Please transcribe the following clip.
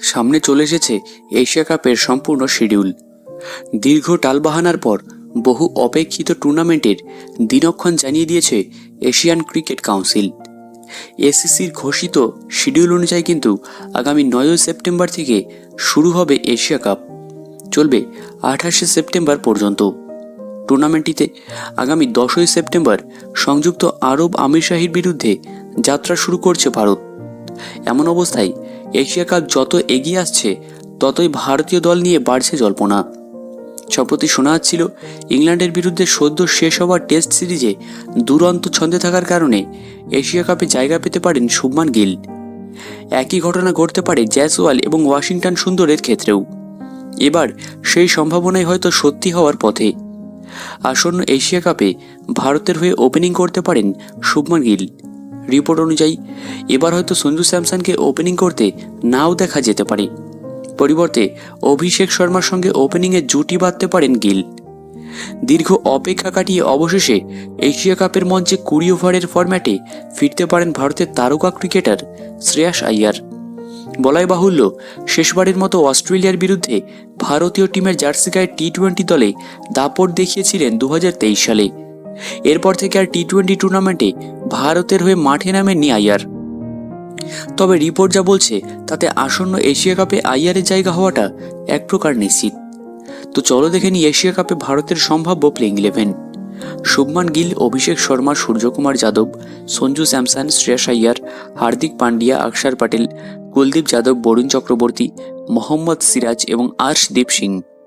সামনে চলে এসেছে এশিয়া কাপের সম্পূর্ণ শিডিউল। দীর্ঘ টালবাহানার পর বহু অপেক্ষিত টুর্নামেন্টের দিনক্ষণ জানিয়ে দিয়েছে এশিয়ান ক্রিকেট কাউন্সিল। এসিসির ঘোষিত শিডিউল অনুযায়ী কিন্তু আগামী 9 সেপ্টেম্বর থেকে শুরু হবে এশিয়া কাপ, চলবে 28 সেপ্টেম্বর পর্যন্ত। টুর্নামেন্টটিতে আগামী 10 সেপ্টেম্বর সংযুক্ত আরব আমিরশাহির বিরুদ্ধে যাত্রা শুরু করছে ভারত। এমন অবস্থায় এশিয়া কাপ যত এগিয়ে আসছে ততই ভারতীয় দল নিয়ে বাড়ছে জল্পনা। সম্প্রতি শোনা যাচ্ছিল ইংল্যান্ডের বিরুদ্ধে সদ্য শেষ হওয়া টেস্ট সিরিজে দুরন্ত ছন্দে থাকার কারণে এশিয়া কাপে জায়গা পেতে পারেন শুভমান গিল। একই ঘটনা ঘটতে পারে জয়সওয়াল এবং ওয়াশিংটন সুন্দরের ক্ষেত্রেও। এবার সেই সম্ভাবনাই হয়তো সত্যি হওয়ার পথে। আসন্ন এশিয়া কাপে ভারতের হয়ে ওপেনিং করতে পারেন শুভমান গিল। রিপোর্ট অনুযায়ী এবার হয়তো সঞ্জু স্যামসনকে ওপেনিং করতে নাও দেখা যেতে পারে, পরিবর্তে অভিষেক শর্মার সঙ্গে ওপেনিংয়ে জুটি বাঁধতে পারেন গিল। দীর্ঘ অপেক্ষা কাটিয়ে অবশেষে এশিয়া কাপের মঞ্চে 20 ওভারের ফরম্যাটে ফিরতে পারেন ভারতের তারকা ক্রিকেটার শ্রেয়াস আইয়ার। বলাই বাহুল্য, শেষবারের মতো অস্ট্রেলিয়ার বিরুদ্ধে ভারতীয় টিমের জার্সি গায়ে টি-20 দলে দাপট দেখিয়েছিলেন 2023 সালে। এরপর থেকে আর টি-20 টুর্নামেন্টে ভারতের হয়ে মাঠে নামেননি আইয়ার। তবে রিপোর্ট যা বলছে তাতে আসন্ন এশিয়া কাপে আইয়ারের জায়গা হওয়াটা এক প্রকার নিশ্চিত। তো চলো দেখে নিই এশিয়া কাপে ভারতের সম্ভাব্য প্লেইং 11। শুভমান গিল, অভিষেক শর্মা, সূর্যকুমার যাদব, সঞ্জু স্যামসন, শ্রেয়াস আইয়ার, হার্দিক পান্ডিয়া, অক্ষর প্যাটেল, কুলদীপ যাদব, বরুণ চক্রবর্তী, মোহাম্মদ সিরাজ এবং আর্শদীপ সিং।